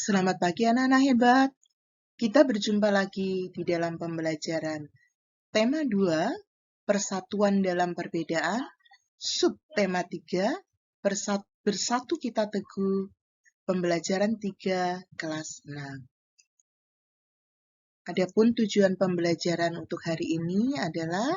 Selamat pagi anak-anak hebat. Kita berjumpa lagi di dalam pembelajaran tema 2, Persatuan dalam Perbedaan, subtema 3, Bersatu Kita Teguh, pembelajaran 3 kelas 6. Adapun tujuan pembelajaran untuk hari ini adalah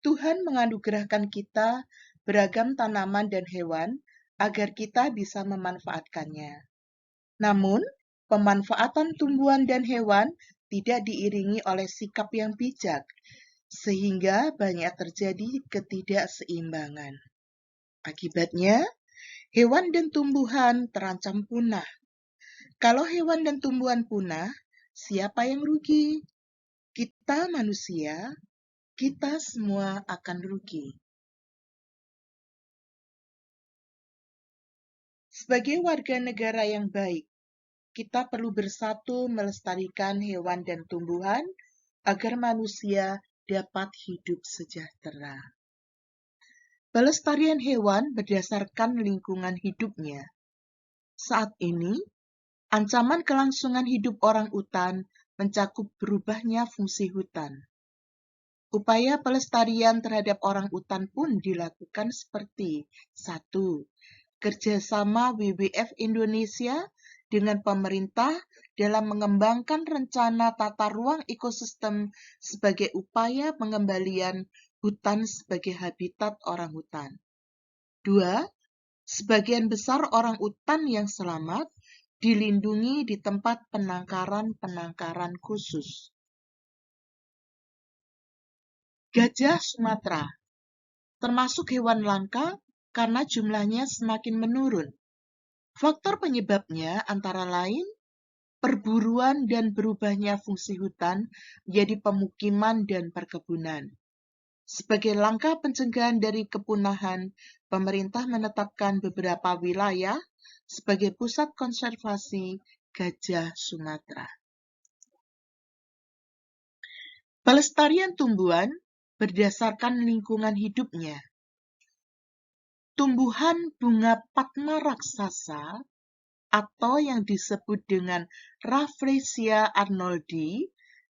Tuhan menganugerahkan kita beragam tanaman dan hewan agar kita bisa memanfaatkannya. Namun, pemanfaatan tumbuhan dan hewan tidak diiringi oleh sikap yang bijak, sehingga banyak terjadi ketidakseimbangan. Akibatnya, hewan dan tumbuhan terancam punah. Kalau hewan dan tumbuhan punah, siapa yang rugi? Kita manusia, kita semua akan rugi. Sebagai warga negara yang baik, kita perlu bersatu melestarikan hewan dan tumbuhan agar manusia dapat hidup sejahtera. Pelestarian hewan berdasarkan lingkungan hidupnya. Saat ini, ancaman kelangsungan hidup orang utan mencakup berubahnya fungsi hutan. Upaya pelestarian terhadap orang utan pun dilakukan seperti 1. Kerjasama WWF Indonesia dengan pemerintah dalam mengembangkan rencana tata ruang ekosistem sebagai upaya pengembalian hutan sebagai habitat orang hutan. 2. Sebagian besar orang utan yang selamat dilindungi di tempat penangkaran khusus. Gajah Sumatera termasuk hewan langka karena jumlahnya semakin menurun. Faktor penyebabnya antara lain perburuan dan berubahnya fungsi hutan menjadi pemukiman dan perkebunan. Sebagai langkah pencegahan dari kepunahan, pemerintah menetapkan beberapa wilayah sebagai pusat konservasi gajah Sumatera. Pelestarian tumbuhan berdasarkan lingkungan hidupnya. Tumbuhan bunga Padma raksasa atau yang disebut dengan Rafflesia arnoldi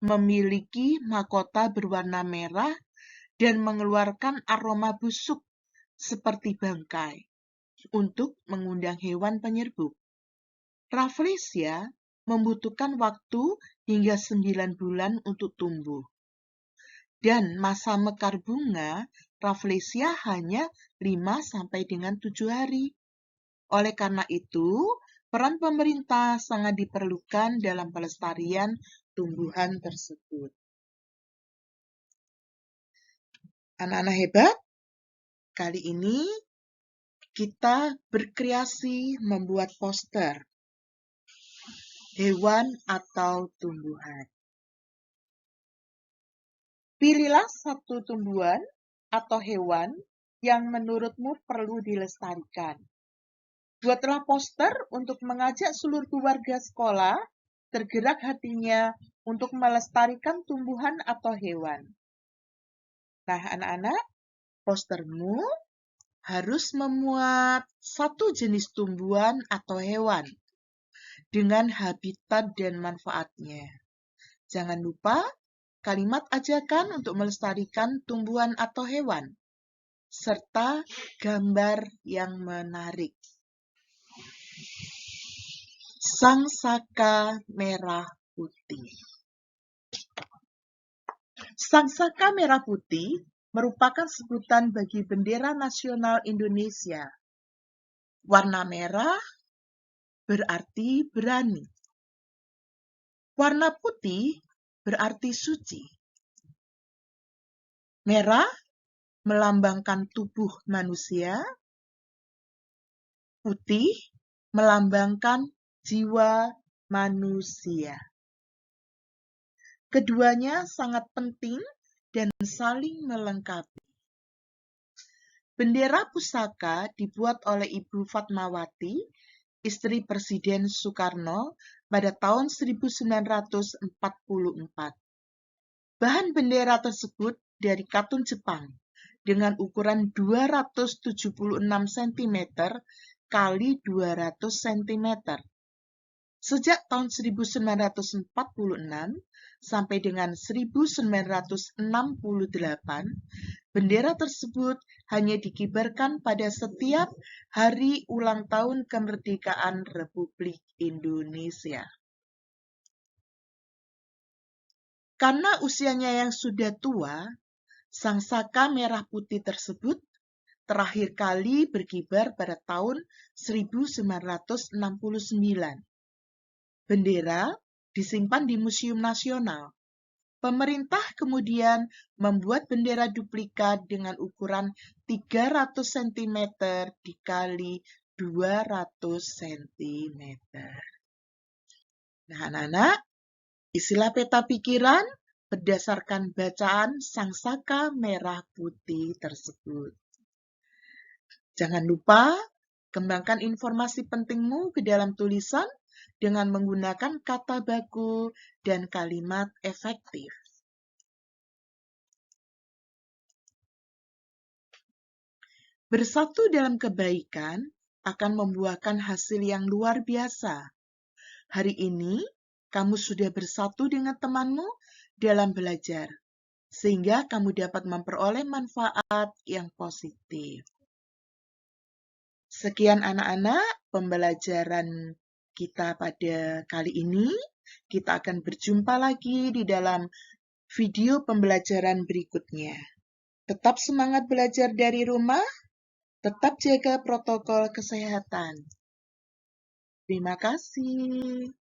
memiliki mahkota berwarna merah dan mengeluarkan aroma busuk seperti bangkai untuk mengundang hewan penyerbuk. Rafflesia membutuhkan waktu hingga 9 bulan untuk tumbuh. Dan masa mekar bunga Rafflesia hanya 5 dengan 7 hari. Oleh karena itu, peran pemerintah sangat diperlukan dalam pelestarian tumbuhan tersebut. Anak-anak hebat, kali ini kita berkreasi membuat poster hewan atau tumbuhan. Pilihlah satu tumbuhan atau hewan yang menurutmu perlu dilestarikan. Buatlah poster untuk mengajak seluruh warga sekolah tergerak hatinya untuk melestarikan tumbuhan atau hewan. Nah, anak-anak, postermu harus memuat satu jenis tumbuhan atau hewan dengan habitat dan manfaatnya. Jangan lupa kalimat ajakan untuk melestarikan tumbuhan atau hewan, serta gambar yang menarik. Sangsaka merah putih. Sangsaka merah putih merupakan sebutan bagi bendera nasional Indonesia. Warna merah berarti berani. Warna putih berarti suci. Merah melambangkan tubuh manusia. Putih melambangkan jiwa manusia. Keduanya sangat penting dan saling melengkapi. Bendera pusaka dibuat oleh Ibu Fatmawati istri Presiden Soekarno pada tahun 1944. Bahan bendera tersebut dari katun Jepang dengan ukuran 276 cm kali 200 cm. Sejak tahun 1946 sampai dengan 1968, bendera tersebut hanya dikibarkan pada setiap hari ulang tahun kemerdekaan Republik Indonesia. Karena usianya yang sudah tua, sang saka merah putih tersebut terakhir kali berkibar pada tahun 1969. Bendera disimpan di Museum Nasional. Pemerintah kemudian membuat bendera duplikat dengan ukuran 300 cm dikali 200 cm. Nah, anak-anak, isilah peta pikiran berdasarkan bacaan sang saka merah putih tersebut. Jangan lupa kembangkan informasi pentingmu ke dalam tulisan dengan menggunakan kata baku dan kalimat efektif. Bersatu dalam kebaikan akan membuahkan hasil yang luar biasa. Hari ini, kamu sudah bersatu dengan temanmu dalam belajar, sehingga kamu dapat memperoleh manfaat yang positif. Sekian anak-anak pembelajaran kita pada kali ini. Kita akan berjumpa lagi di dalam video pembelajaran berikutnya. Tetap semangat belajar dari rumah, tetap jaga protokol kesehatan. Terima kasih.